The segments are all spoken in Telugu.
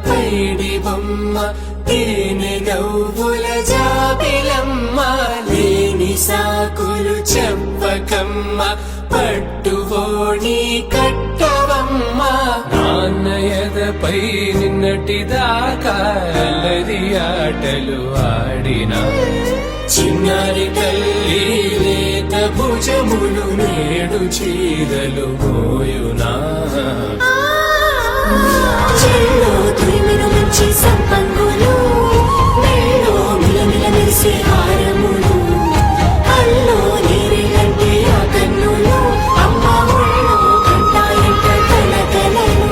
పైడి బొమ్మ తేనె నవ్వుల జాబిలమ్మ లేని సాకులు చెప్పకమ్మ పట్టువోణి కట్టవమ్మ నాన్నయదపై నిన్నటిదాకా అల్లరి ఆటలు ఆడినా చిన్నారి తల్లి లేత భుజములు నేడు చీరలు మోయునా చెల్లో తురిమిన మంచి సంపంగులు మెళ్ళో మిలమిల మెరిసే హారములు అల్లో నీరేలంటే ఆ కన్నులు అమ్మ ఒళ్ళో కంటాయంట కలకలను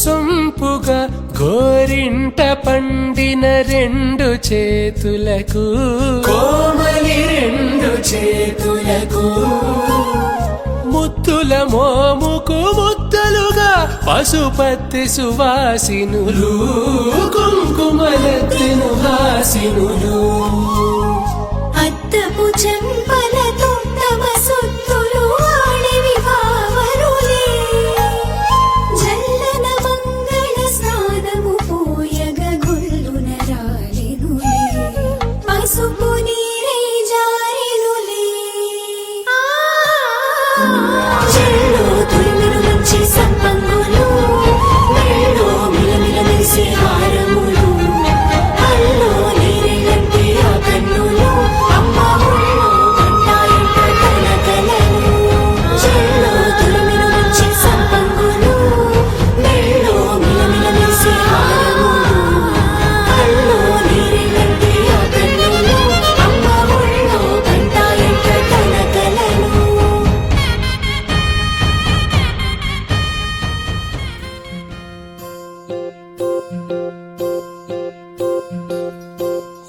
సొంపుగా గోరింట పండిన రెండు చేతులకు కోమలి రెండు చేతులకు ముత్తుల మోముకు ముద్దలుగా పశుపతి సువాసినులు కుంకుమలెత్తిను హాసినులు అద్దపు చెంపలతో తమ సొత్తులు ఆడివి భావరులే జల్లన మంగళ స్నానము పోయగ గొల్లున రాలినులే పసుపు నీరే జారినులే చెల్లో తురిమిన మంచి సంపంగులు మెళ్ళో మిలమిల మెరిసే హారములు అల్లో నీరేలంటే ఆ కన్నులు అమ్మ ఒళ్ళో కంటాయంట కలకలను చెల్లో తురిమిన మంచి సంపంగులు మెళ్ళో మిలమిల మెరిసే హారములు అల్లో నీరేలంటే ఆ కన్నులు అమ్మ ఒళ్ళో కంటాయంట కలకలను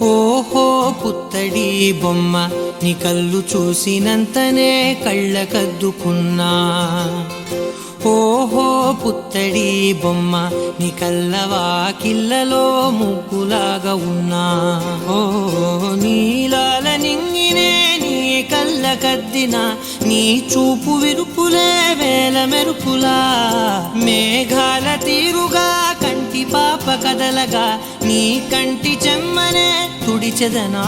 ఓహో పుత్తడి బొమ్మ నీ కళ్ళు చూసినంతనే కళ్ళకద్దుకున్నా ఓహో పుత్తడి బొమ్మ నీ కళ్ళవాకిళ్ళలో ముగ్గులాగా ఉన్నా ఓ నీలాల నింగినే నీ కళ్ళకద్దిన నీ చూపు విరుపులే వేల మెరుపులా మేఘాల తీరుగా కంటి పాప కదలగా నీ కంటి చెమ్మనే తుడిచెదనా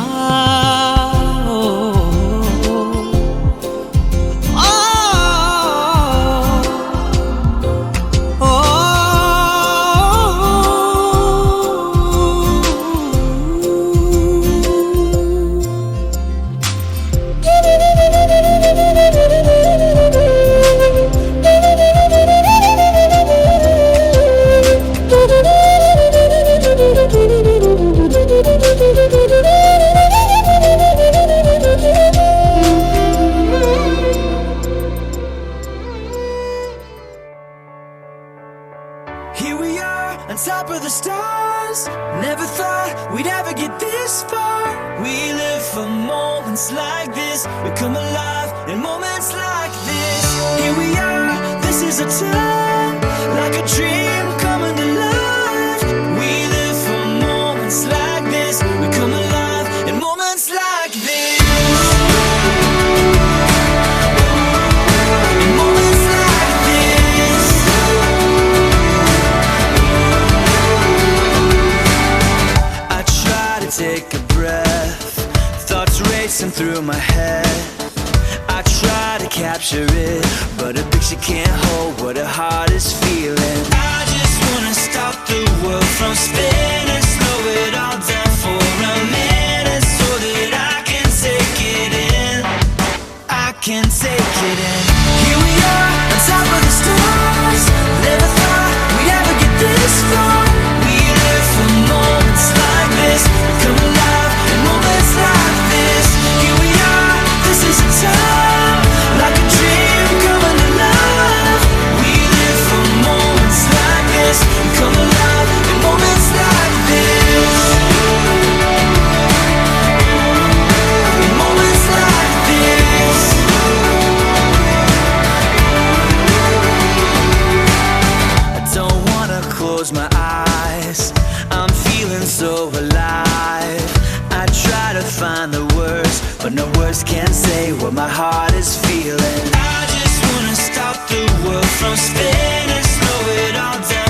Here we are, on top of the stars. Never thought we'd ever get this far. We live for moments like this. We come alive in moments like this. Here we are, this is a time, like a dream coming to life. We live for moments like this. We come alive in moments like this. In moments like this. I try to take a breath, thoughts racing through my head. I try to capture it, but a picture can't hold what a heart is feeling. I just wanna stop the world from spinning, slow it all down for a minute, so that I can take it in. I can take it in. Here we are, on top of the stars. Never thought we'd ever get this far. We live for moments like this. We come alive in moments like this. Here we are, this is a time, like a dream coming alive. We live for moments like this. We come alive in moments like this. In moments like this. can't say what my heart is feeling. I just wanna stop the world from spinning, slow it all down.